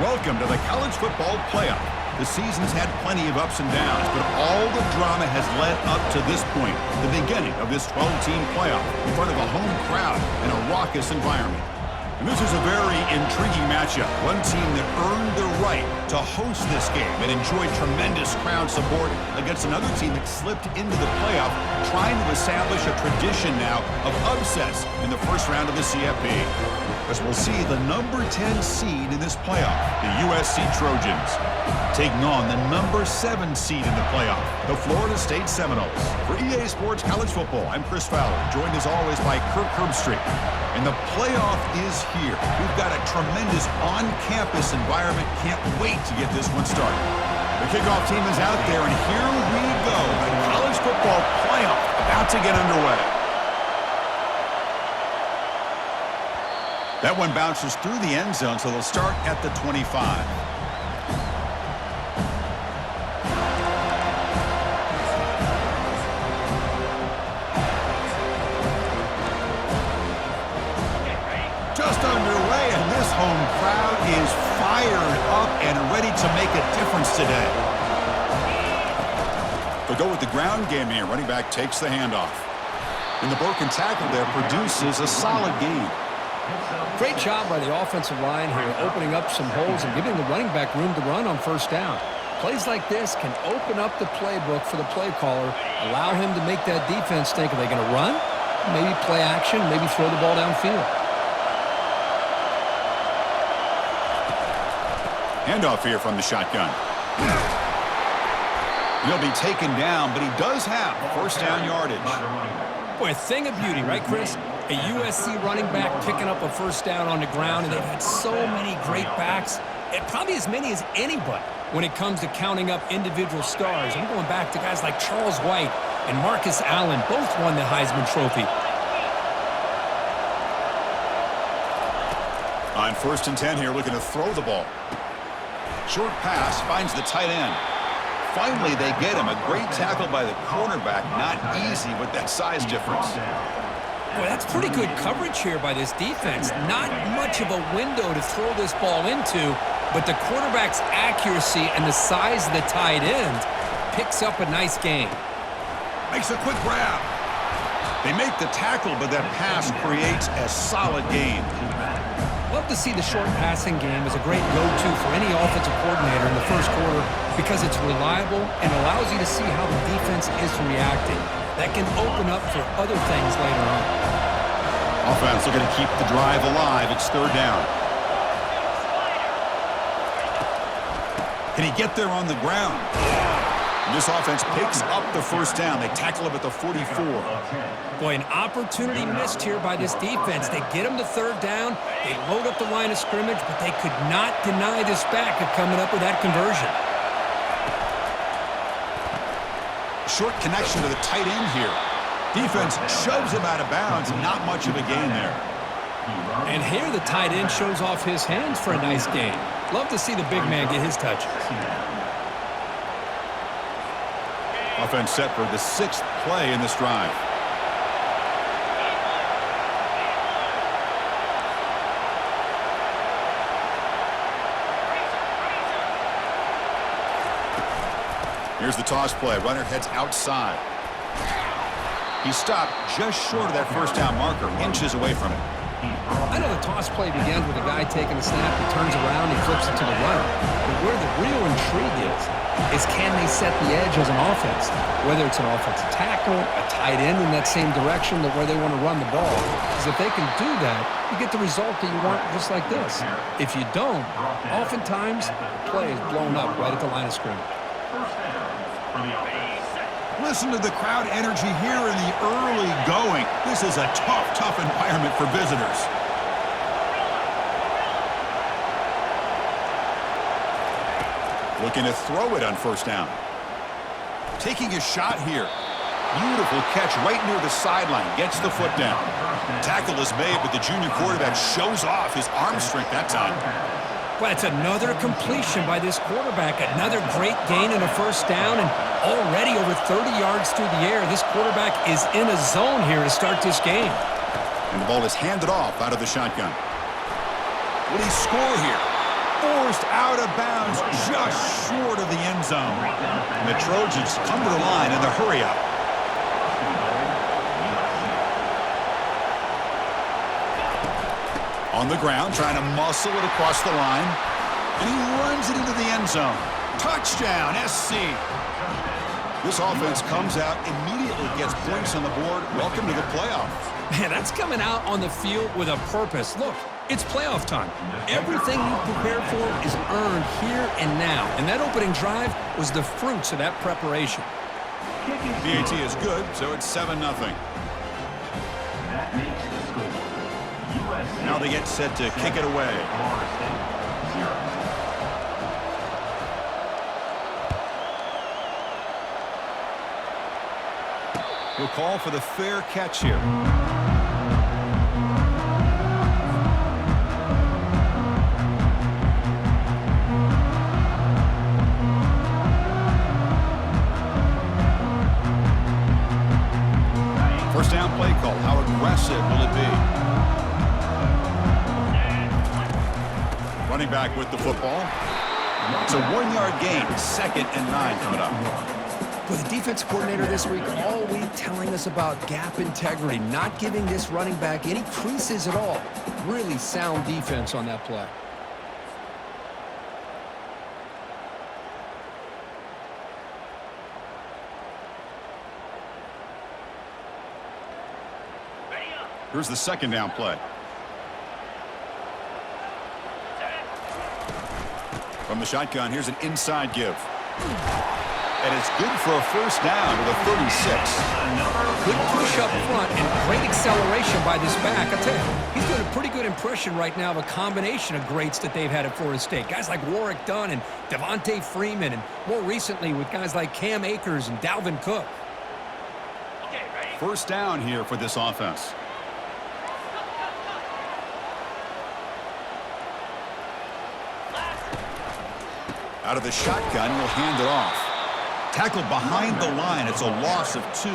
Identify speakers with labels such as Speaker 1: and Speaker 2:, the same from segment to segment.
Speaker 1: Welcome to the college football playoff. The season's had plenty of ups and downs, but all the drama has led up to this point, the beginning of this 12-team playoff in front of a home crowd and a raucous environment. And this is a very intriguing matchup. One team that earned the right to host this game and enjoyed tremendous crowd support against another team that slipped into the playoff, trying to establish a tradition now of upsets in the first round of the CFP. As we'll see the number 10 seed in this playoff, the USC Trojans, taking on the number 7 seed in the playoff, the Florida State Seminoles. For EA Sports College Football, I'm Chris Fowler, joined as always by Kirk Herbstreit. And the playoff is here. We've got a tremendous on-campus environment. Can't wait to get this one started. The kickoff team is out there, and here we go. The college football playoff about to get underway. That one bounces through the end zone, so they'll start at the 25. Just underway, and this home crowd is fired up and ready to make a difference today. They'll go with the ground game here. Running back takes the handoff. And the broken tackle there produces a solid gain.
Speaker 2: Great job by the offensive line here, opening up some holes and giving the running back room to run on first down. Plays like this can open up the playbook for the play caller, allow him to make that defense think, are they going to run? Maybe play action, maybe throw the ball downfield.
Speaker 1: Handoff here from the shotgun. He'll be taken down, but he does have first down yardage.
Speaker 2: Boy, a thing of beauty, right, Chris? A USC running back picking up a first down on the ground, and they've had so many great backs, and probably as many as anybody when it comes to counting up individual stars. I'm going back to guys like Charles White and Marcus Allen, both won the Heisman Trophy.
Speaker 1: On 1st and 10 here, looking to throw the ball. Short pass finds the tight end. Finally, they get him. A great tackle by the cornerback. Not easy with that size difference.
Speaker 2: Boy, that's pretty good coverage here by this defense. Not much of a window to throw this ball into, but the quarterback's accuracy and the size of the tight end picks up a nice gain.
Speaker 1: Makes a quick grab. They make the tackle, but that pass creates a solid gain.
Speaker 2: Love to see the short passing game as a great go-to for any offensive coordinator in the first quarter because it's reliable and allows you to see how the defense is reacting. That can open up for other things later on.
Speaker 1: Offense looking to keep the drive alive. It's 3rd down. Can he get there on the ground? And this offense picks up the first down. They tackle him at the 44.
Speaker 2: Boy, an opportunity missed here by this defense. They get him to 3rd down. They load up the line of scrimmage, but they could not deny this back of coming up with that conversion.
Speaker 1: Short connection to the tight end here. Defense shoves him out of bounds. Not much of a gain there.
Speaker 2: And here the tight end shows off his hands for a nice gain. Love to see the big man get his touches.
Speaker 1: Offense set for the 6th play in this drive. Here's the toss play. Runner heads outside. He stopped just short of that first down marker, inches away from it.
Speaker 2: I know the toss play begins with a guy taking a snap, he turns around, he flips it to the runner. But where the real intrigue is can they set the edge as an offense? Whether it's an offensive tackle, a tight end in that same direction where they want to run the ball. Because if they can do that, you get the result that you want just like this. If you don't, oftentimes the play is blown up right at the line of scrimmage.
Speaker 1: Listen to the crowd energy here in the early going. This is a tough environment for visitors. Looking to throw it on first down. Taking a shot here. Beautiful catch right near the sideline. Gets the foot down. Tackle is made, but the junior quarterback shows off his arm strength that time.
Speaker 2: Well, it's another completion by this quarterback. Another great gain in a first down, and already over 30 yards through the air. This quarterback is in a zone here to start this game.
Speaker 1: And the ball is handed off out of the shotgun. Will he score here? forced out of bounds just short of the end zone. And the Trojans come to the line in the hurry-up. On the ground, trying to muscle it across the line. And he runs it into the end zone. Touchdown, SC. This offense comes out, immediately gets points on the board. Welcome to the playoffs.
Speaker 2: Man, that's coming out on the field with a purpose. Look, it's playoff time. Everything you prepared for is earned here and now. And that opening drive was the fruits of that preparation.
Speaker 1: PAT is good, so it's 7-0.
Speaker 3: That makes the score. USC.
Speaker 1: Now they get set to kick it away.
Speaker 3: Florida State, 0.
Speaker 1: He'll call for the fair catch here. First down play call. How aggressive will it be? Running back with the football. It's a 1-yard gain. 2nd and 9 coming up.
Speaker 2: Well, the defense coordinator this week all week telling us about gap integrity, not giving this running back any creases at all. Really sound defense on that play.
Speaker 1: Here's the 2nd down play. From the shotgun, here's an inside give. And it's good for a first down to the 36.
Speaker 2: Good push up front and great acceleration by this back. I tell you, he's doing a pretty good impression right now of a combination of greats that they've had at Florida State. Guys like Warwick Dunn and Devontae Freeman, and more recently with guys like Cam Akers and Dalvin Cook.
Speaker 1: First down here for this offense. Out of the shotgun, will hand it off. Tackled behind the line. It's a loss of 2.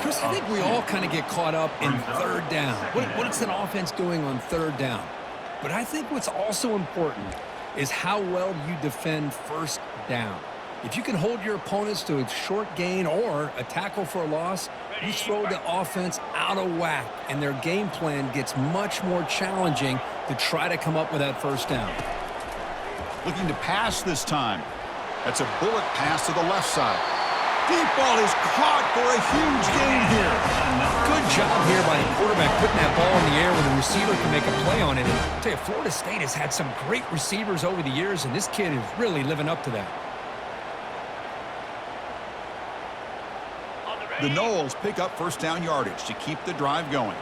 Speaker 2: Chris, I think we all kind of get caught up in third down. What's an offense doing on third down? But I think what's also important is how well you defend first down. If you can hold your opponents to a short gain or a tackle for a loss, you throw the offense out of whack, and their game plan gets much more challenging to try to come up with that first down.
Speaker 1: Looking to pass this time. That's a bullet pass to the left side. Deep ball is caught for a huge gain here.
Speaker 2: Good job here by the quarterback putting that ball in the air where the receiver can make a play on it. And I'll tell you, Florida State has had some great receivers over the years, and this kid is really living up to that.
Speaker 1: The Noles pick up first down yardage to keep the drive going.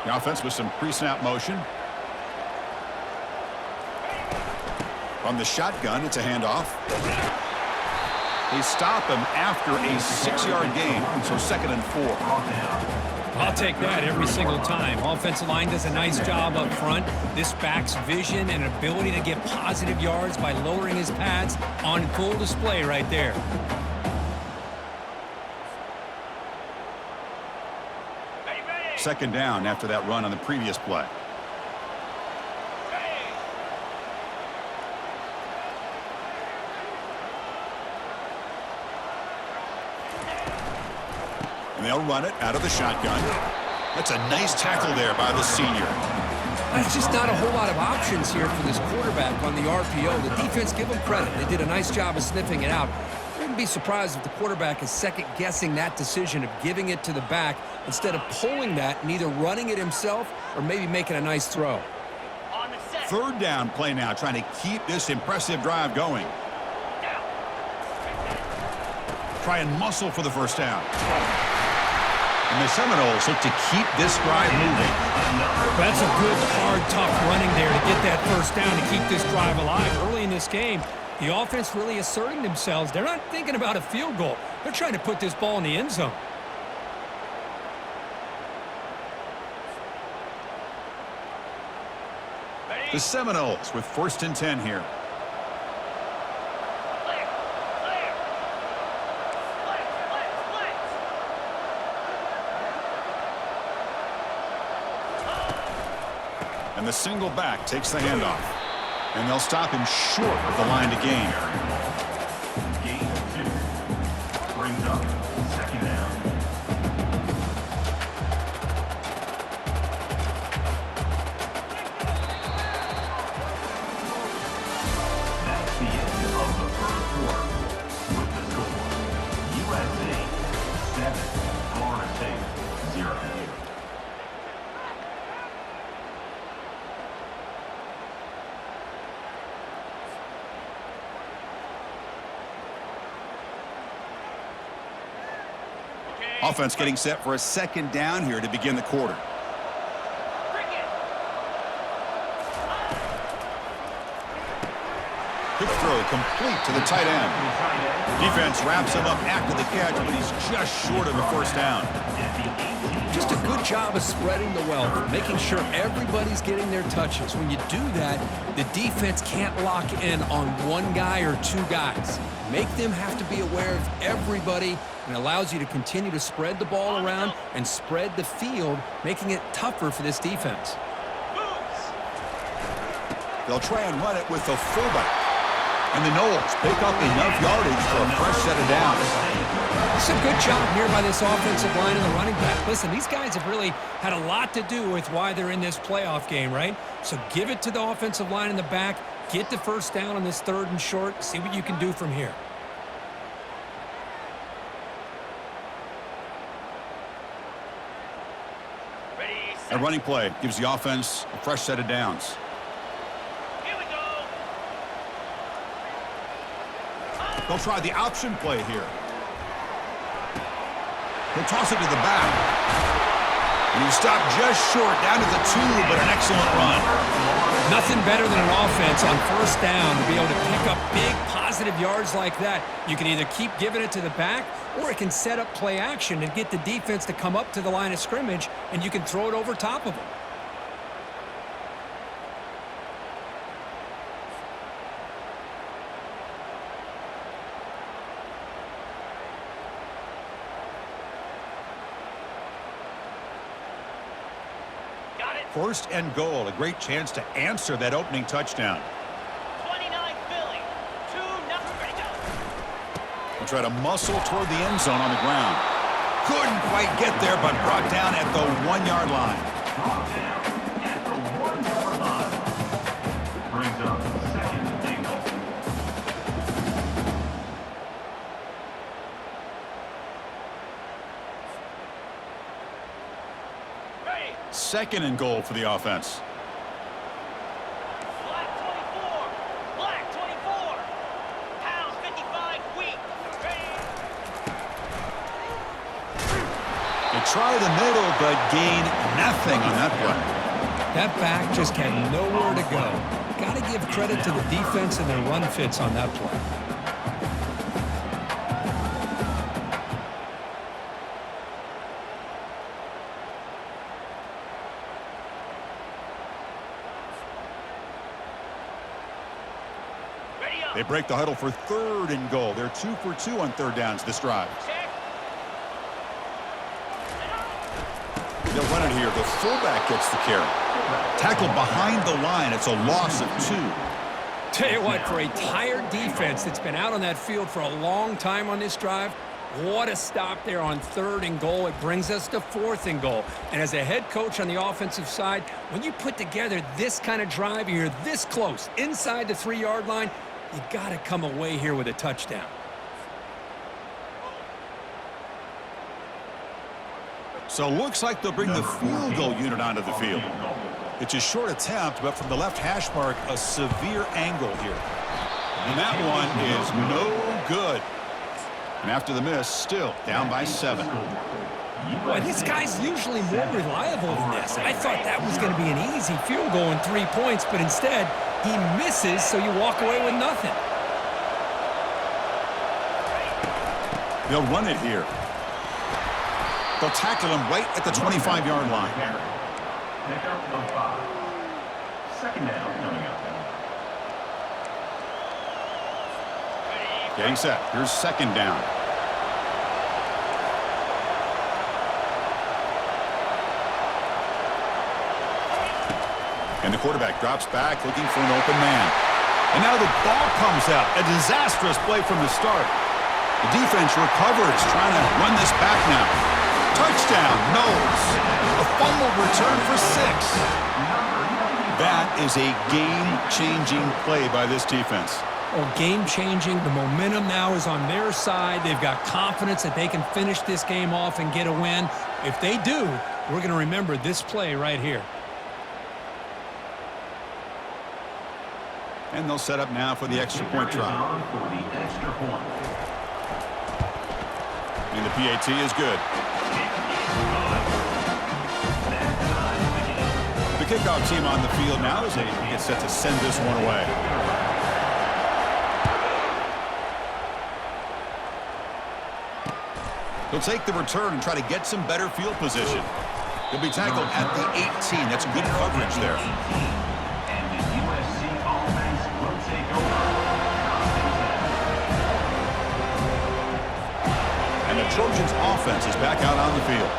Speaker 1: The offense with some pre-snap motion. From the shotgun, it's a handoff. They stop him after a 6-yard gain, so 2nd and 4.
Speaker 2: I'll take that every single time. Offensive line does a nice job up front. This back's vision and ability to get positive yards by lowering his pads on full display right there.
Speaker 1: Second down after that run on the previous play. And they'll run it out of the shotgun. That's a nice tackle there by the senior.
Speaker 2: There's just not a whole lot of options here for this quarterback on the RPO. The defense, give them credit. They did a nice job of sniffing it out. Wouldn't be surprised if the quarterback is second-guessing that decision of giving it to the back instead of pulling that and either running it himself or maybe making a nice throw.
Speaker 1: Third down play now, trying to keep this impressive drive going. Try and muscle for the first down. And the Seminoles look to keep this drive moving.
Speaker 2: That's a good, hard, tough running there to get that first down to keep this drive alive. Early in this game, the offense really asserting themselves. They're not thinking about a field goal. They're trying to put this ball in the end zone.
Speaker 1: The Seminoles with 1st and 10 here. And the single back takes the handoff. And they'll stop him short of the line to gain.
Speaker 3: Gain 2. Brings up 2nd down. That's the end of the first quarter. With the score, USC 7, Florida State 0.
Speaker 1: Offense getting set for a 2nd down here to begin the quarter. Quick throw complete to the tight end. Defense wraps him up after the catch, but he's just short of a 1st down.
Speaker 2: Just a good job of spreading the wealth, making sure everybody's getting their touches. When you do that, the defense can't lock in on one guy or 2 guys. Make them have to be aware of everybody, and allows you to continue to spread the ball around and spread the field, making it tougher for this defense.
Speaker 1: They'll try and run it with the fullback. And the Noles pick up enough yardage for a fresh set of downs.
Speaker 2: It's a good job here by this offensive line and the running back. Listen, these guys have really had a lot to do with why they're in this playoff game, right? So give it to the offensive line in the back. Get the 1st down on this 3rd and short. See what you can do from here.
Speaker 1: A running play gives the offense a fresh set of downs. They'll try the option play here. He'll toss it to the back. And he stopped just short, down to the 2, but an excellent run.
Speaker 2: Nothing better than an offense on 1st down to be able to pick up big positive yards like that. You can either keep giving it to the back, or it can set up play action and get the defense to come up to the line of scrimmage, and you can throw it over top of them.
Speaker 1: First and goal, a great chance to answer that opening touchdown.
Speaker 4: 29 Philly, 2-0. Ready, go.
Speaker 1: We'll try to muscle toward the end zone on the ground. Couldn't quite get there, but brought down at the 1-yard line.
Speaker 3: Brought down at the 1-yard line. Brings up 2nd and goal.
Speaker 4: Ready.
Speaker 1: 2nd and goal for the offense.
Speaker 4: Black 24. Black 24. Pound 55 weak. Ready.
Speaker 1: They try the middle, but gain nothing on that play.
Speaker 2: That back just had nowhere to go. Got to give credit to the defense and their run fits on that play.
Speaker 4: Ready up.
Speaker 1: They break the huddle for 3rd and goal. They're 2 for 2 on 3rd downs this drive.
Speaker 4: Check.
Speaker 1: They'll run it here. The fullback gets the carry. Tackled behind the line. It's a loss of 2.
Speaker 2: Tell you what, for a tired defense that's been out on that field for a long time on this drive, what a stop there on 3rd and goal. It brings us to 4th and goal. And as a head coach on the offensive side, when you put together this kind of drive, you're this close, inside the 3-yard line, you got to come away here with a touchdown.
Speaker 1: So looks like they'll bring the field goal unit onto the field. It's a short attempt, but from the left hash mark, a severe angle here. And that one is no good. And after the miss, still down by 7.
Speaker 2: Boy, this guy's usually more reliable than this. I thought that was going to be an easy field goal and 3 points, but instead, he misses, so you walk away with nothing.
Speaker 1: They'll run it here. They'll tackle him right at the 25-yard line.
Speaker 3: Pick up of 5. 2nd down coming up.
Speaker 1: Getting set. Here's 2nd down. And the quarterback drops back looking for an open man. And now the ball comes out. A disastrous play from the start. The defense recovers, trying to run this back now. Touchdown, Knowles. A fumble return for 6. That is a game-changing play by this defense.
Speaker 2: Well, game-changing. The momentum now is on their side. They've got confidence that they can finish this game off and get a win. If they do, we're going to remember this play right here.
Speaker 1: And they'll set up now for the extra point try. And the PAT is good. The kickoff team on the field now as they get set to send this one away. He'll take the return and try to get some better field position. He'll be tackled at the 18. That's good coverage there.
Speaker 3: And the USC offense will take over.
Speaker 1: And the Trojans offense is back out on the field.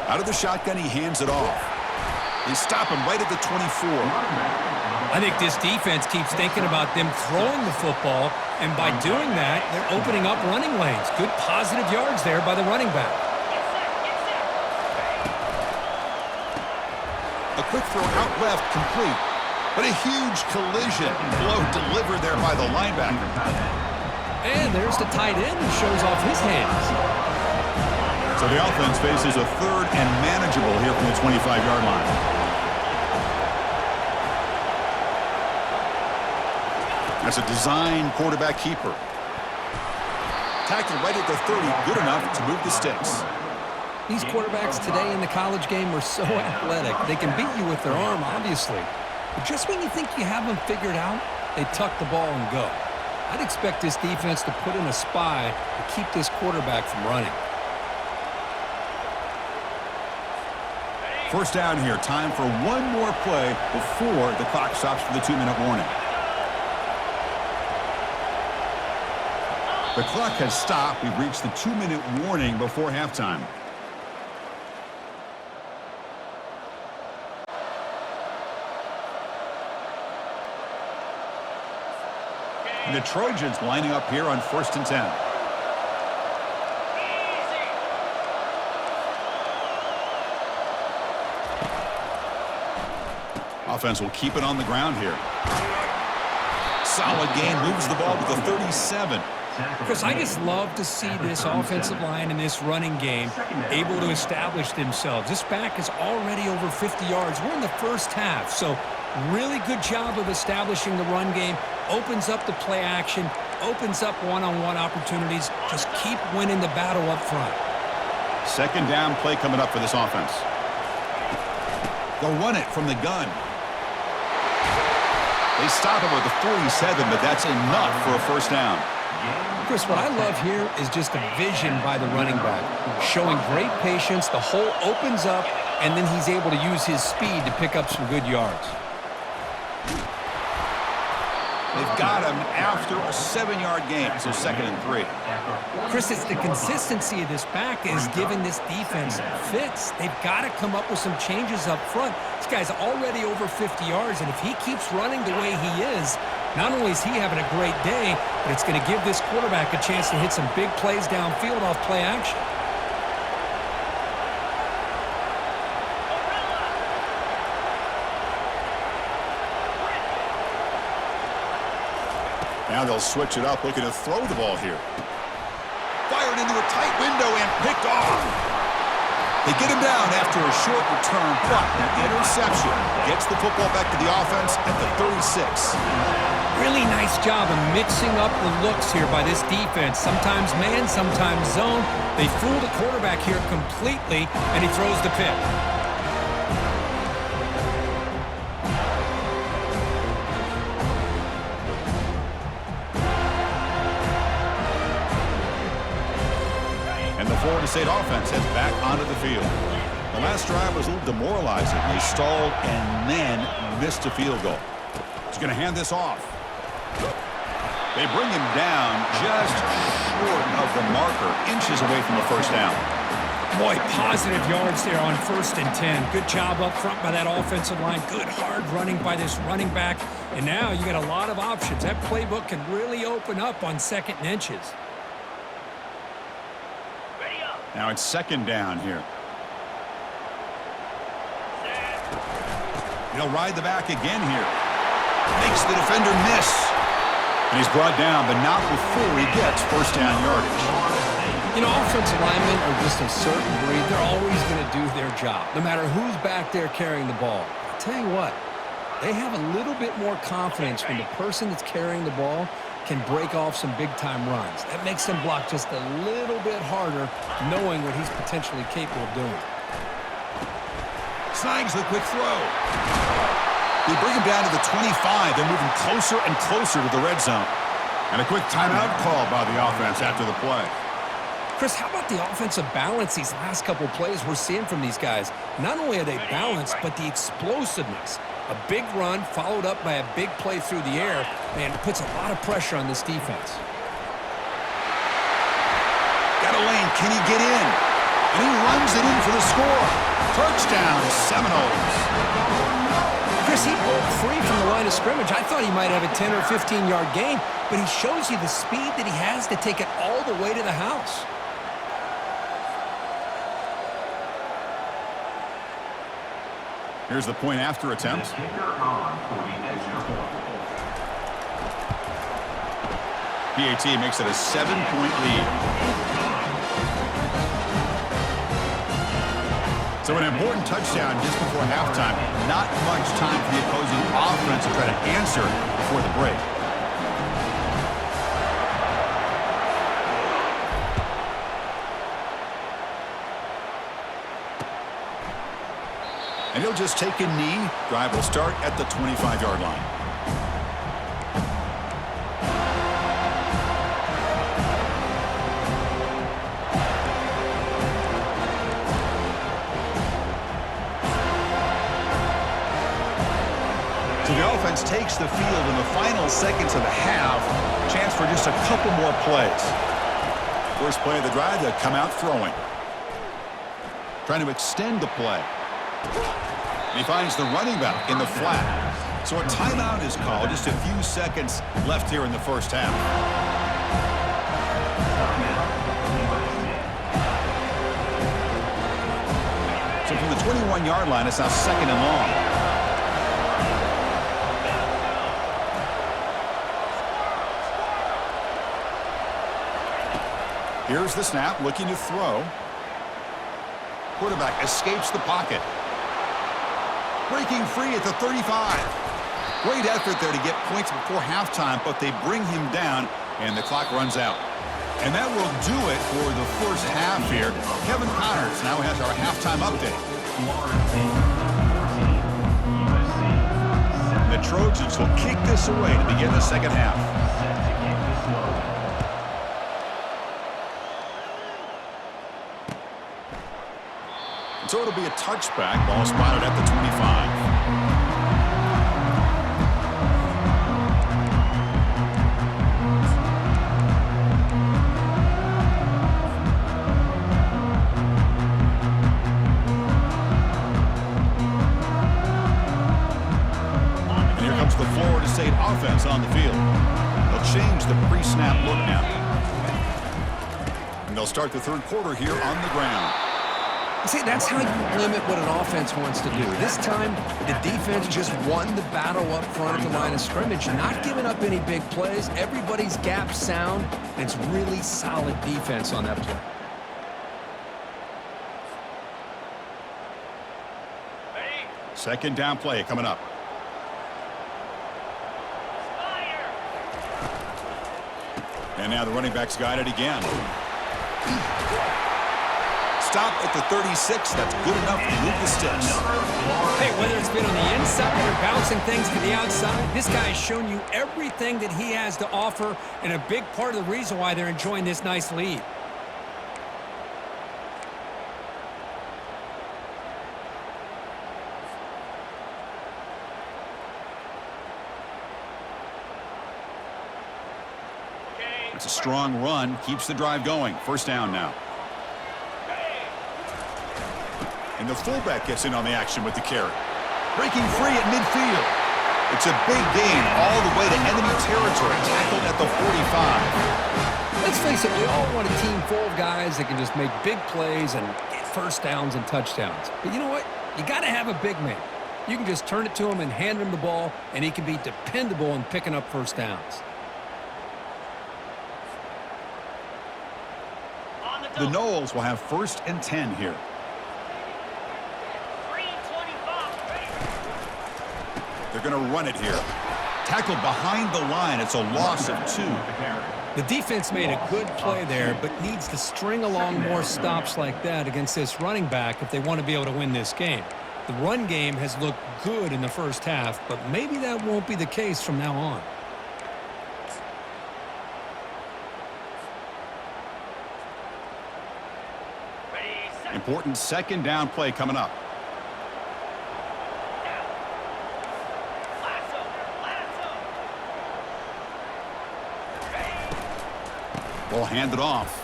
Speaker 1: Out of the shotgun, he hands it off. They stop him right at the 24.
Speaker 2: I think this defense keeps thinking about them throwing the football, and by doing that, they're opening up running lanes. Good positive yards there by the running back.
Speaker 1: A quick throw out left, complete. But a huge collision blow delivered there by the linebacker.
Speaker 2: And there's the tight end who shows off his hands.
Speaker 1: So the offense faces a third and manageable here from the 25-yard line. That's a design quarterback keeper. Tackled right at the 30, good enough to move the sticks.
Speaker 2: These quarterbacks today in the college game are so athletic. They can beat you with their arm, obviously. But just when you think you have them figured out, they tuck the ball and go. I'd expect this defense to put in a spy to keep this quarterback from running.
Speaker 1: First down here. Time for one more play before the clock stops for the 2-minute warning. The clock has stopped. We've reached the 2-minute warning before halftime. And the Trojans lining up here on 1st and 10. Offense will keep it on the ground here. Solid gain, moves the ball to the 37.
Speaker 2: Chris, I just love to see this offensive line in this running game able to establish themselves. This back is already over 50 yards. We're in the first half, so really good job of establishing the run game. Opens up the play action, opens up one-on-one opportunities. Just keep winning the battle up front.
Speaker 1: Second down play coming up for this offense. They'll run it from the gun. They stop him at the 47, but that's enough for a first down.
Speaker 2: Chris, what I love here is just a vision by the running back, showing great patience. The hole opens up, and then he's able to use his speed to pick up some good yards.
Speaker 1: They've got him after a 7-yard gain, so 2nd and 3.
Speaker 2: Chris, it's the consistency of this back is giving this defense fits. They've got to come up with some changes up front. This guy's already over 50 yards, and if he keeps running the way he is, not only is he having a great day, but it's going to give this quarterback a chance to hit some big plays downfield off play action.
Speaker 1: Now they'll switch it up, looking to throw the ball here. Fired into a tight window and picked off. They get him down after a short return, but the interception gets the football back to the offense at the 36.
Speaker 2: Really nice job of mixing up the looks here by this defense. Sometimes man, sometimes zone. They fool the quarterback here completely, and he throws the pick.
Speaker 1: And the Florida State offense heads back onto the field. The last drive was a little demoralizing. They stalled and then missed a field goal. He's going to hand this off. They bring him down just short of the marker, inches away from the first down.
Speaker 5: Boy, positive yards there on 1st and 10. Good job up front by that offensive line. Good hard running by this running back. And now you got a lot of options. That playbook can really open up on 2nd and inches.
Speaker 4: Ready up.
Speaker 1: Now it's 2nd down here. He'll ride the back again here. Makes the defender miss. And he's brought down, but not before he gets 1st down yardage.
Speaker 2: You know, offensive linemen are just a certain breed. They're always going to do their job, no matter who's back there carrying the ball. I'll tell you what, they have a little bit more confidence when the person that's carrying the ball can break off some big-time runs. That makes them block just a little bit harder, knowing what he's potentially capable of doing.
Speaker 1: Snags the quick throw. They bring him down to the 25. They're moving closer and closer to the red zone. And a quick timeout call by the offense after the play.
Speaker 2: Chris, how about the offensive balance these last couple plays we're seeing from these guys? Not only are they balanced, but the explosiveness. A big run followed up by a big play through the air, man, it puts a lot of pressure on this defense.
Speaker 1: Got a lane. Can he get in? And he runs it in for the score. Touchdown, Seminoles.
Speaker 2: Chris, he broke free from the line of scrimmage. I thought he might have a 10 or 15-yard gain, but he shows you the speed that he has to take it all the way to the house.
Speaker 1: Here's the point after attempt.
Speaker 3: The kicker on for the extra point.
Speaker 1: PAT makes it a 7-point lead. So an important touchdown just before halftime. Not much time for the opposing offense to try to answer before the break. And he'll just take a knee. Drive will start at the 25-yard line. So the offense takes the field in the final seconds of the half. Chance for just a couple more plays. First play of the drive, they'll come out throwing. Trying to extend the play. And he finds the running back in the flat. So a timeout is called. Just a few seconds left here in the first half. So from the 21-yard line, it's now 2nd and long. Here's the snap, looking to throw. Quarterback escapes the pocket. Breaking free at the 35. Great effort there to get points before halftime, but they bring him down, and the clock runs out. And that will do it for the first half here. Kevin Connors now has our halftime update. The Trojans will kick this away to begin the second half. So it'll be a touchback. Ball spotted at the 25. And here comes the Florida State offense on the field. They'll change the pre-snap look now. And they'll start the third quarter here on the ground.
Speaker 2: See, that's how you limit what an offense wants to do. This time, the defense just won the battle up front at the line of scrimmage, not giving up any big plays. Everybody's gap sound, and it's really solid defense on that play.
Speaker 4: Ready?
Speaker 1: Second down play coming up.
Speaker 4: Fire!
Speaker 1: And now the running back's got it again. Stop at the 36. That's good enough to move the sticks.
Speaker 5: Hey, whether it's been on the inside or bouncing things to the outside, this guy has shown you everything that he has to offer, and a big part of the reason why they're enjoying this nice lead.
Speaker 1: It's a strong run. Keeps the drive going. First down now. And the fullback gets in on the action with the carry. Breaking free at midfield. It's a big gain all the way to enemy territory, tackled at the 45.
Speaker 2: Let's face it, we all want a team full of guys that can just make big plays and get first downs and touchdowns. But you know what? You got to have a big man. You can just turn it to him and hand him the ball, and he can be dependable in picking up first downs.
Speaker 1: The Noles will have 1st and 10 here.
Speaker 4: 3-25.
Speaker 1: They're going to run it here. Tackled behind the line. It's a loss of 2.
Speaker 2: The defense made a good play there, but needs to string along more stops like that against this running back if they want to be able to win this game. The run game has looked good in the first half, but maybe that won't be the case from now on.
Speaker 1: Important 2nd down play coming up. Ball handed off.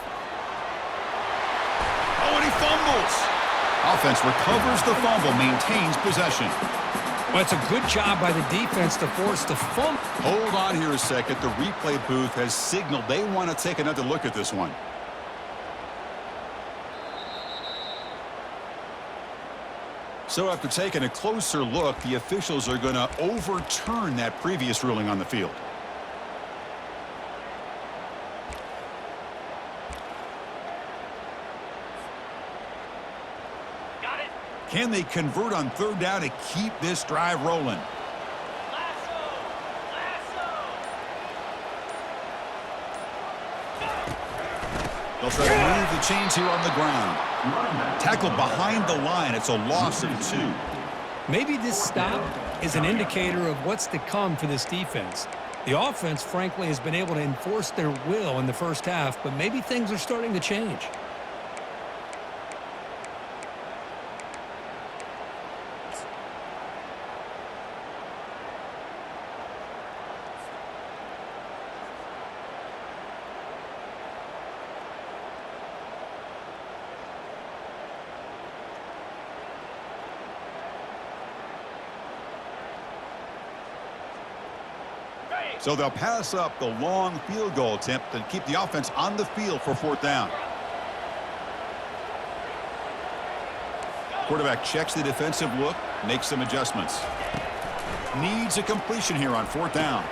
Speaker 1: Oh, and he fumbles. Offense recovers the fumble, maintains possession.
Speaker 2: Well, it's a good job by the defense to force the fumble.
Speaker 1: Hold on here a second. The replay booth has signaled they want to take another look at this one. So after taking a closer look, the officials are going to overturn that previous ruling on the field.
Speaker 4: Got it.
Speaker 1: Can they convert on 3rd down to keep this drive rolling?
Speaker 4: Lasso.
Speaker 1: They'll try to move the chains here on the ground. Tackled behind the line. It's a loss of 2.
Speaker 2: Maybe this stop is an indicator of what's to come for this defense. The offense, frankly, has been able to enforce their will in the first half, but maybe things are starting to change.
Speaker 1: So they'll pass up the long field goal attempt and keep the offense on the field for 4th down. Quarterback checks the defensive look, makes some adjustments. Needs a completion here on 4th down.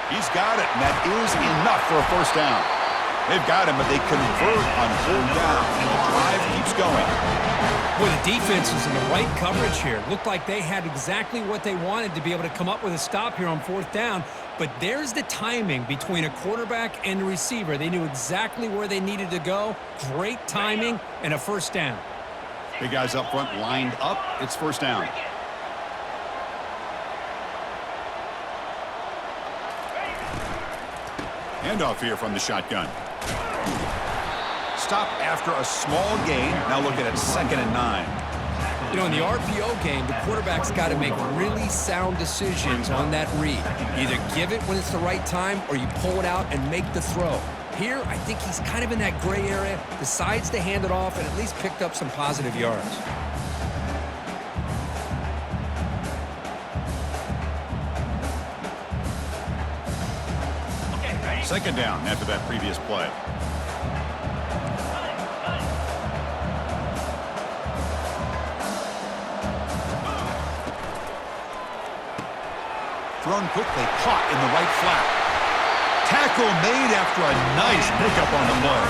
Speaker 1: He's got it, and that is enough for a 1st down. They've got him, but they convert on 4th down, and the drive keeps going.
Speaker 2: Boy, the defense was in the right coverage here. Looked like they had exactly what they wanted to be able to come up with a stop here on 4th down. But there's the timing between a quarterback and the receiver. They knew exactly where they needed to go. Great timing and a 1st down.
Speaker 1: Big guys up front lined up. It's 1st down. Handoff here from the shotgun. Stop after a small gain. Now looking at 2nd and 9.
Speaker 2: You know, in the RPO game, the quarterback's got to make really sound decisions on that read. You either give it when it's the right time or you pull it out and make the throw. Here, I think he's kind of in that gray area, decides to hand it off and at least picked up some positive yards.
Speaker 4: Okay, ready?
Speaker 1: 2nd down after that previous play. Thrown quickly, caught in the right flat. Tackle made after a nice pickup on the play.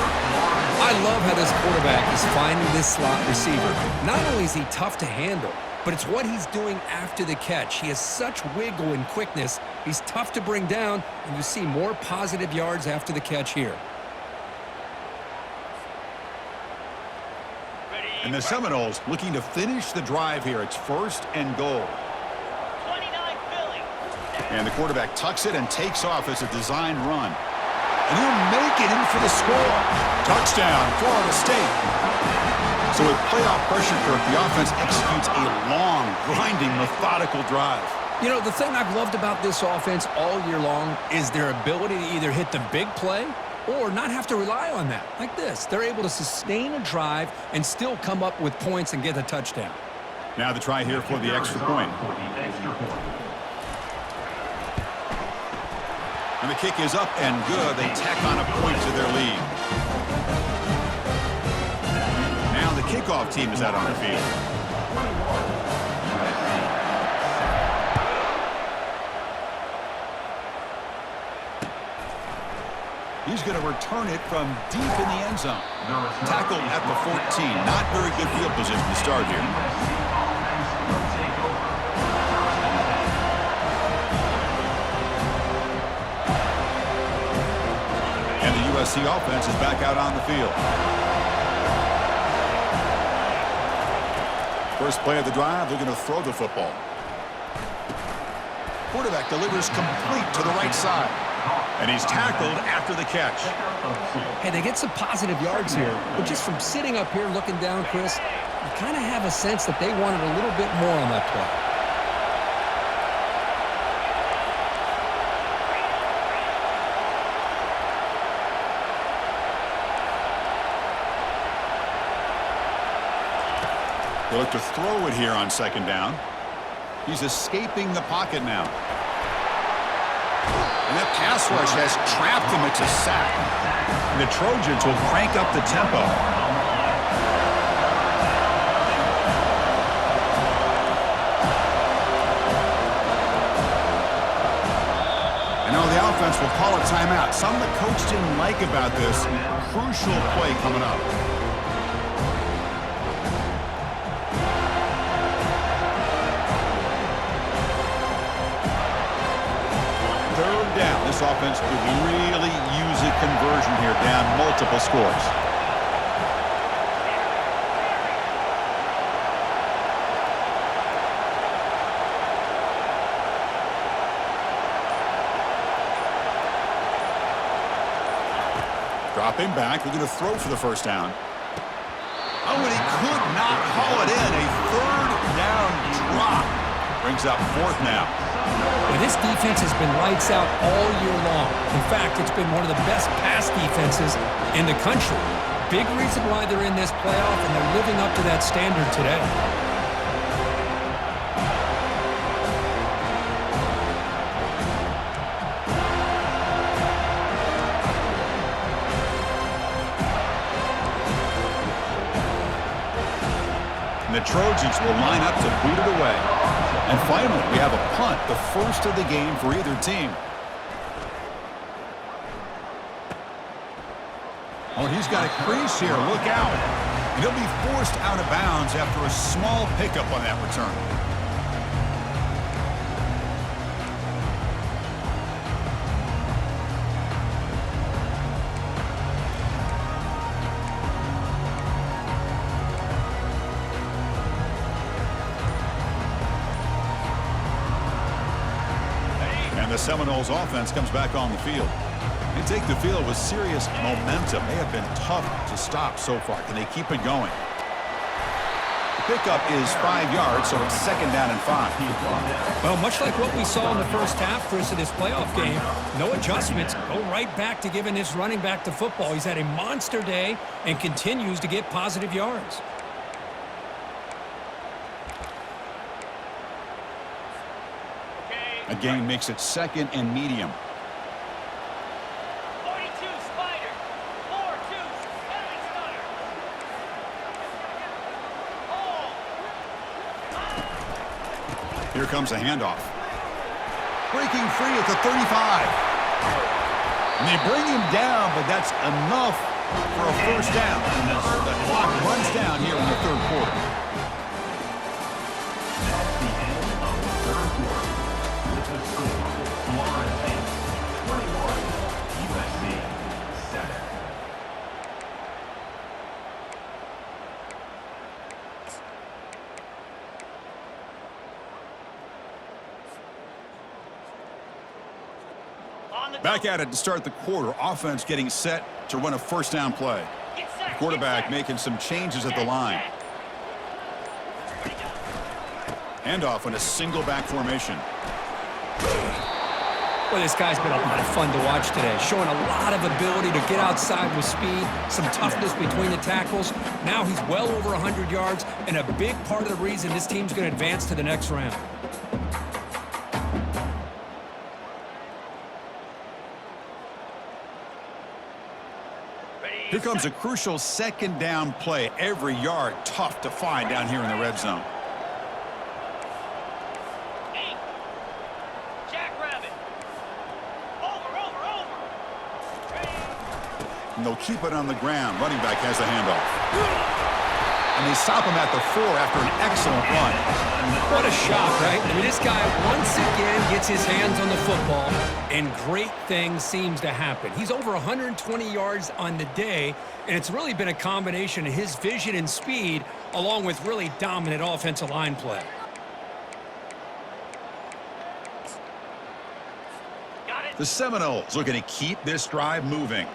Speaker 2: I love how this quarterback is finding this slot receiver. Not only is he tough to handle, but it's what he's doing after the catch. He has such wiggle and quickness. He's tough to bring down, and you see more positive yards after the catch here.
Speaker 1: And the Seminoles looking to finish the drive here. It's 1st and goal.
Speaker 4: 29 Philly.
Speaker 1: And the quarterback tucks it and takes off as a design run. And he'll make it in for the score. Touchdown, Florida State. So with playoff pressure, Kirk, the offense executes a long, grinding, methodical drive.
Speaker 2: You know, the thing I've loved about this offense all year long is their ability to either hit the big play or not have to rely on that. Like this, they're able to sustain a drive and still come up with points and get a touchdown.
Speaker 1: Now the try here for the extra point. And the kick is up and good. They tack on a point to their lead. Now the kickoff team is out on the field. He's going to return it from deep in the end zone. Tackled at the 14. Not very good field position to start here. And the USC offense is back out on the field. First play of the drive, they're going to throw the football. Quarterback delivers complete to the right side. And he's tackled after the catch.
Speaker 2: Hey, they get some positive yards here, but just from sitting up here looking down, Chris, you kind of have a sense that they wanted a little bit more on that play.
Speaker 1: They look to throw it here on second down. He's escaping the pocket now. And that pass rush has trapped him. It's a sack. And the Trojans will crank up the tempo. And now the offense will call a timeout. Something the coach didn't like about this. Crucial play coming up. Down. This offense could really use a conversion here, down multiple scores. Dropping back, we're going to throw for the first down. Oh, and he could not haul it in. A third down drop. Brings up fourth now.
Speaker 2: Well, this defense has been lights out all year long. In fact, it's been one of the best pass defenses in the country. Big reason why they're in this playoff, and they're living up to that standard today.
Speaker 1: And the Trojans will line up to boot it away. And finally, we have a punt, the first of the game for either team. Oh, he's got a crease here. Look out. And he'll be forced out of bounds after a small pickup on that return. And the Seminoles offense comes back on the field. They take the field with serious momentum. They have been tough to stop so far. Can they keep it going? The pickup is 5 yards, so it's second down and 5.
Speaker 5: Well, much like what we saw in the first half, Chris, of this playoff game, no adjustments. Go right back to giving this running back the football. He's had a monster day and continues to get positive yards.
Speaker 1: A gain makes it second and medium.
Speaker 4: 42 Spider. 4-2 Stanley Stunner.
Speaker 1: Here comes a handoff. Breaking free at the 35. And they bring him down, but that's enough for a first down. The clock runs down here in the third quarter.
Speaker 3: That's the end of the third quarter. With the score, Florida State 21, USC 7.
Speaker 1: Back at it to start the quarter. Offense getting set to run a first down play. Quarterback making some changes at the line. Handoff in a single back formation.
Speaker 2: Well, this guy's been a lot of fun to watch today, showing a lot of ability to get outside with speed, some toughness between the tackles. Now he's well over 100 yards, and a big part of the reason this team's going to advance to the next round.
Speaker 1: Here comes a crucial second down play. Every yard tough to find down here in the red zone. And they'll keep it on the ground. Running back has the handoff. And they stop him at the 4 after an excellent run.
Speaker 2: What a shot, right? I mean, this guy once again gets his hands on the football, and great things seems to happen. He's over 120 yards on the day, and it's really been a combination of his vision and speed along with really dominant offensive line play.
Speaker 1: The Seminoles looking to keep this drive moving.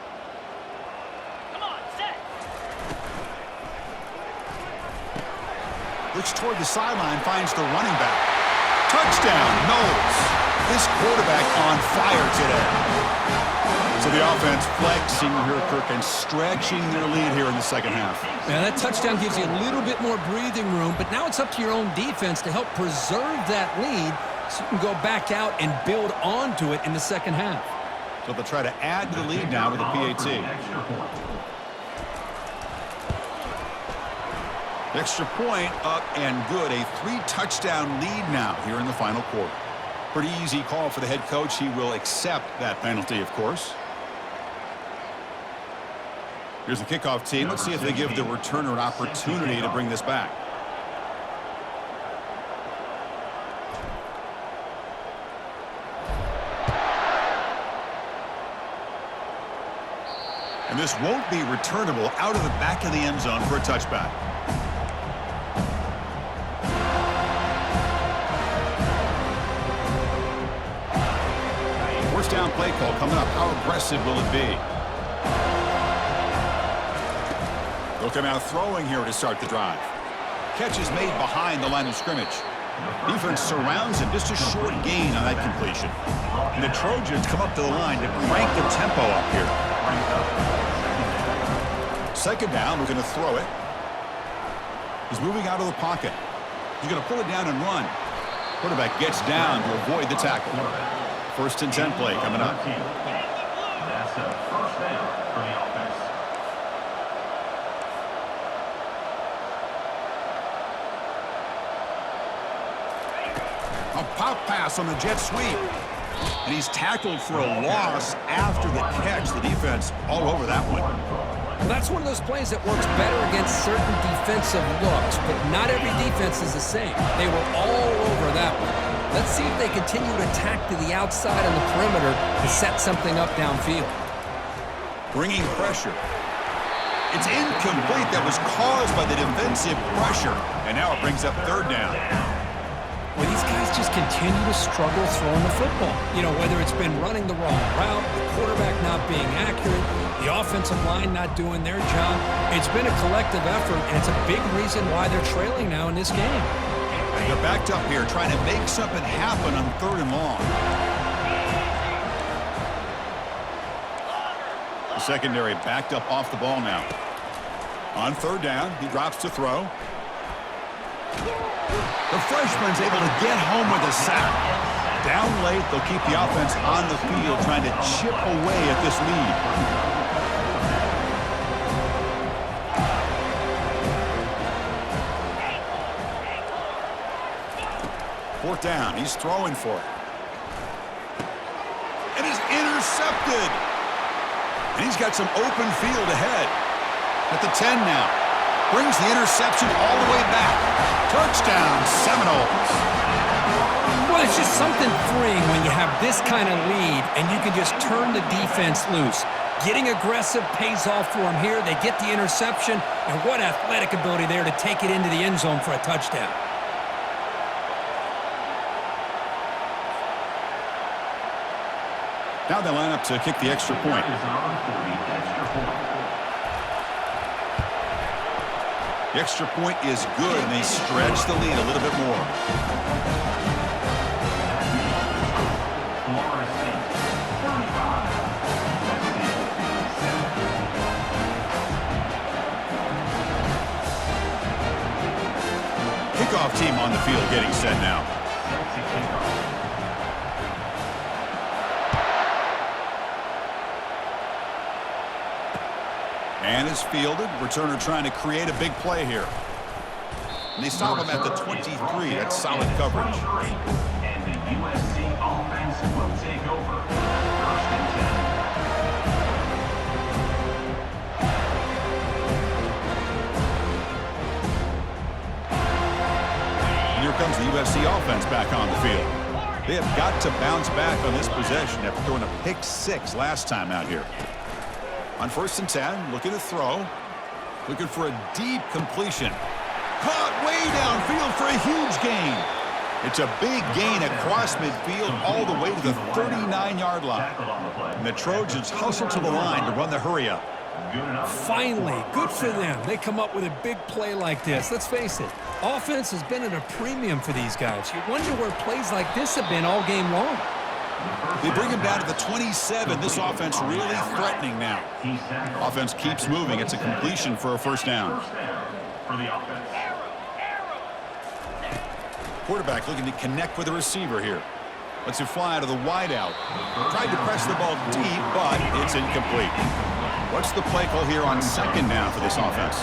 Speaker 1: Looks toward the sideline, finds the running back. Touchdown, Knowles. This quarterback on fire today. So the offense flexing here, Kirk, and stretching their lead here in the second half.
Speaker 2: Now, that touchdown gives you a little bit more breathing room, but now it's up to your own defense to help preserve that lead so you can go back out and build onto it in the second half.
Speaker 1: So they'll try to add to the lead now with a PAT. Extra point up and good. A 3-touchdown lead now here in the final quarter. Pretty easy call for the head coach. He will accept that penalty, of course. Here's the kickoff team. Let's see if they give the returner an opportunity to bring this back. And this won't be returnable out of the back of the end zone for a touchback. First down play call coming up. How aggressive will it be? They'll come out throwing here to start the drive. Catch is made behind the line of scrimmage. Defense surrounds him. Just a short gain on that completion. And the Trojans come up to the line to crank the tempo up here. Second down, we're going to throw it. He's moving out of the pocket. He's going to pull it down and run. Quarterback gets down to avoid the tackle. First and 10 play coming up.
Speaker 3: That's a first down for the offense.
Speaker 1: A pop pass on the jet sweep. And he's tackled for a loss after the catch. The defense all over that one.
Speaker 2: Well, that's one of those plays that works better against certain defensive looks, but not every defense is the same. They were all over that one. Let's see if they continue to attack to the outside on the perimeter to set something up downfield.
Speaker 1: Bringing pressure. It's incomplete. That was caused by the defensive pressure. And now it brings up third down.
Speaker 2: Well, these guys just continue to struggle throwing the football. You know, whether it's been running the wrong route, the quarterback not being accurate, the offensive line not doing their job. It's been a collective effort, and it's a big reason why they're trailing now in this game.
Speaker 1: They're backed up here trying to make something happen on third and long. The secondary backed up off the ball now. On third down, he drops to throw. The freshman's able to get home with a sack. Down late, they'll keep the offense on the field trying to chip away at this lead. Fourth down, he's throwing for it. And it's intercepted. And he's got some open field ahead. At the 10 now. Brings the interception all the way back. Touchdown, Seminoles.
Speaker 2: Well, it's just something freeing when you have this kind of lead and you can just turn the defense loose. Getting aggressive pays off for them here. They get the interception, and what athletic ability there to take it into the end zone for a touchdown.
Speaker 1: Now they line up to kick the extra point. The extra point is good, and they stretch the lead a little bit more.
Speaker 3: Florida State
Speaker 1: kickoff team on the field getting set now.
Speaker 3: Set to kick off.
Speaker 1: And is fielded. Returner trying to create a big play here. And they stop him at the 23. That's solid coverage.
Speaker 3: And the USC offense will take over. First and 10.
Speaker 1: And here comes the USC offense back on the field. They have got to bounce back on this possession after throwing a pick 6 last time out here. On 1st and 10, looking to throw. Looking for a deep completion. Caught way downfield for a huge gain. It's a big gain across midfield all the way to the 39-yard line. And the Trojans hustle to the line to run the hurry-up.
Speaker 5: Finally, good for them. They come up with a big play like this. Let's face it, offense has been at a premium for these guys. You wonder where plays like this have been all game long.
Speaker 1: They bring him down to the 27. This offense really threatening now. Offense keeps moving. It's a completion for a first down.
Speaker 3: For the offense.
Speaker 1: Quarterback looking to connect with the receiver here. Lets it fly out of the wideout. Tried to press the ball deep, but it's incomplete. What's the play call here on 2nd down for this offense?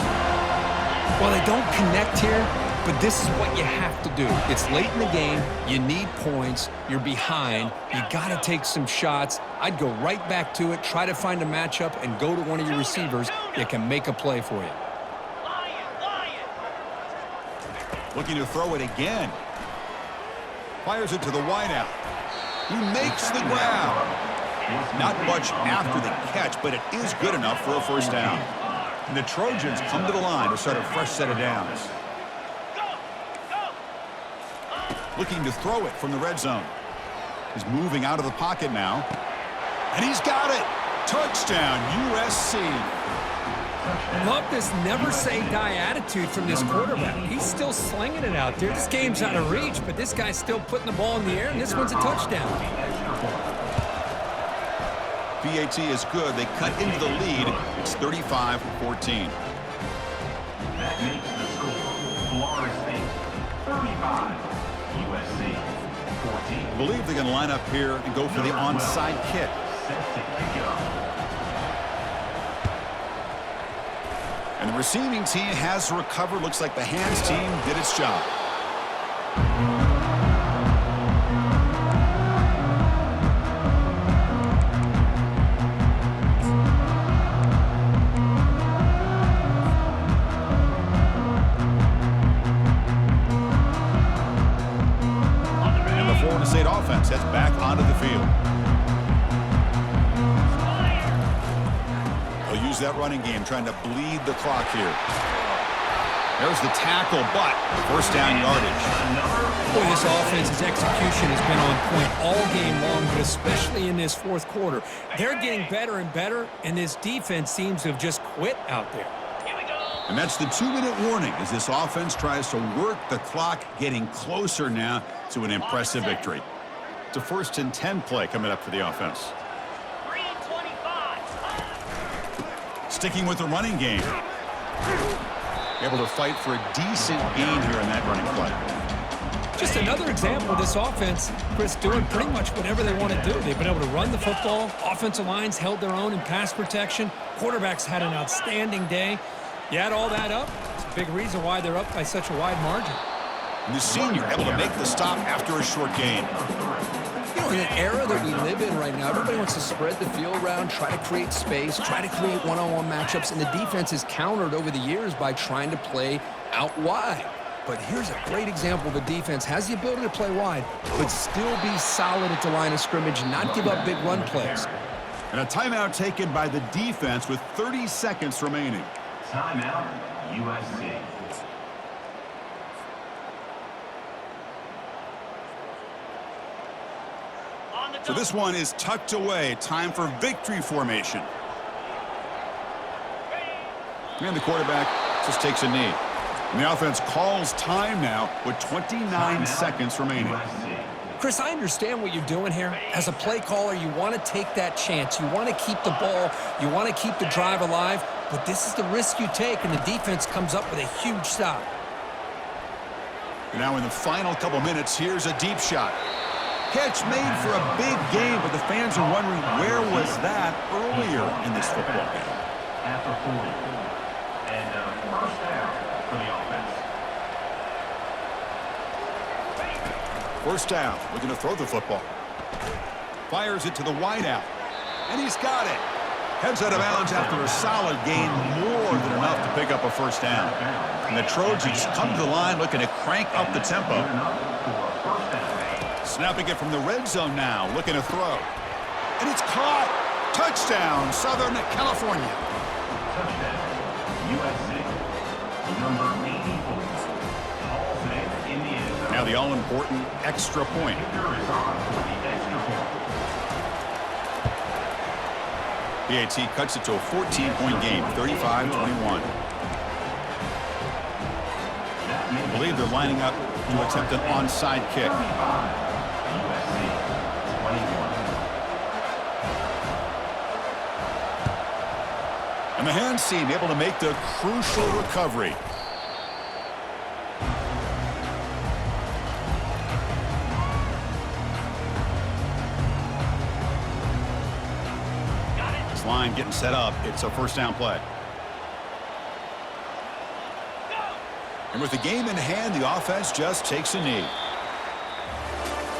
Speaker 2: Well, they don't connect here, but this is what you have to do. It's late in the game. You need points. You're behind. You got to take some shots. I'd go right back to it, try to find a matchup, and go to one of your receivers that can make a play for you.
Speaker 1: Looking to throw it again. Fires it to the wideout. He makes the grab. Not much after the catch, but it is good enough for a first down. And the Trojans come to the line to start a fresh set of downs. Looking to throw it from the red zone. He's moving out of the pocket now. And he's got it. Touchdown, USC.
Speaker 5: Love this never-say-die attitude from this quarterback. He's still slinging it out there. This game's out of reach, but this guy's still putting the ball in the air, and this one's a touchdown.
Speaker 1: PAT is good. They cut into the lead. It's 35-14.
Speaker 3: That makes the score. Florida State 35, USC 14.
Speaker 1: I believe they're going to line up here and go for the onside kick.
Speaker 3: Set to kick it off.
Speaker 1: And the receiving team has recovered. Looks like the hands team did its job. And the Florida State offense heads back onto the field. Use that running game, trying to bleed the clock here. There's the tackle, but first down yardage.
Speaker 5: Boy, this offense's execution has been on point all game long, but especially in this fourth quarter. They're getting better and better, and this defense seems to have just quit out there.
Speaker 1: And that's the 2-minute warning as this offense tries to work the clock, getting closer now to an impressive victory. It's a 1st and 10 play coming up for the offense. Sticking with the running game. Able to fight for a decent gain here in that running play.
Speaker 5: Just another example of this offense, Chris, doing pretty much whatever they want to do. They've been able to run the football. Offensive lines held their own in pass protection. Quarterbacks had an outstanding day. You add all that up, it's a big reason why they're up by such a wide margin.
Speaker 1: And the senior able to make the stop after a short gain.
Speaker 2: You know, in an era that we live in right now, everybody wants to spread the field around, try to create space, try to create one-on-one matchups, and the defense is countered over the years by trying to play out wide. But here's a great example. The defense has the ability to play wide, but still be solid at the line of scrimmage, not give up big run plays.
Speaker 1: And a timeout taken by the defense with 30 seconds remaining.
Speaker 3: Timeout, USC.
Speaker 1: So this one is tucked away. Time for victory formation. And the quarterback just takes a knee. And the offense calls time now with 29 seconds remaining.
Speaker 2: Chris, I understand what you're doing here. As a play caller, you want to take that chance. You want to keep the ball. You want to keep the drive alive. But this is the risk you take, and the defense comes up with a huge stop.
Speaker 1: Now in the final couple minutes, here's a deep shot. Catch made for a big game, but the fans are wondering where was that earlier in this football game.
Speaker 3: At the 40. And first down for the offense.
Speaker 1: First down, looking to throw the football. Fires it to the wideout, and he's got it. Heads out of bounds after a solid gain, more than enough to pick up a first down. And the Trojans come to the line looking to crank up the tempo. Snapping it from the red zone now, looking to throw. And it's caught. Touchdown, Southern California.
Speaker 3: Touchdown, USC. Number 84. Hall's in the end zone.
Speaker 1: Now the all-important extra point.
Speaker 3: Kicker is on for the extra point.
Speaker 1: PAT cuts it to a 14-point game, 35-21. I believe they're lining up to attempt an onside kick.
Speaker 3: USC 21.
Speaker 1: And the hands team able to make the crucial recovery. This line getting set up. It's a first down play. And with the game in hand, the offense just takes a knee.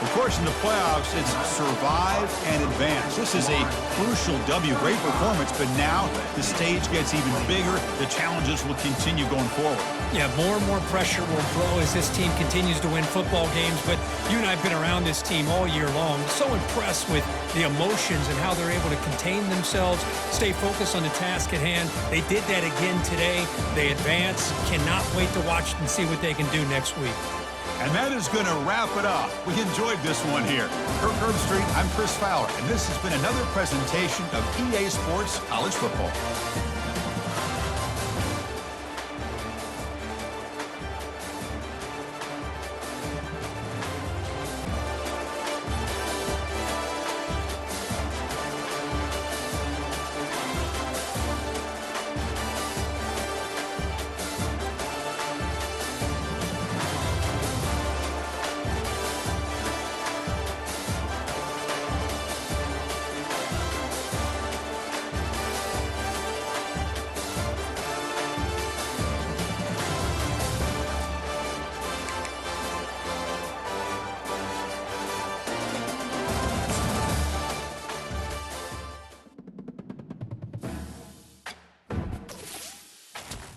Speaker 1: Of course, in the playoffs, it's survive and advance. This is a crucial W. Great performance, but now the stage gets even bigger. The challenges will continue going forward.
Speaker 5: Yeah, more and more pressure will grow as this team continues to win football games, but you and I have been around this team all year long. So impressed with the emotions and how they're able to contain themselves, stay focused on the task at hand. They did that again today. They advance. Cannot wait to watch and see what they can do next week.
Speaker 1: And that is going to wrap it up. We enjoyed this one here. For Herb Street, I'm Chris Fowler, and this has been another presentation of EA Sports College Football.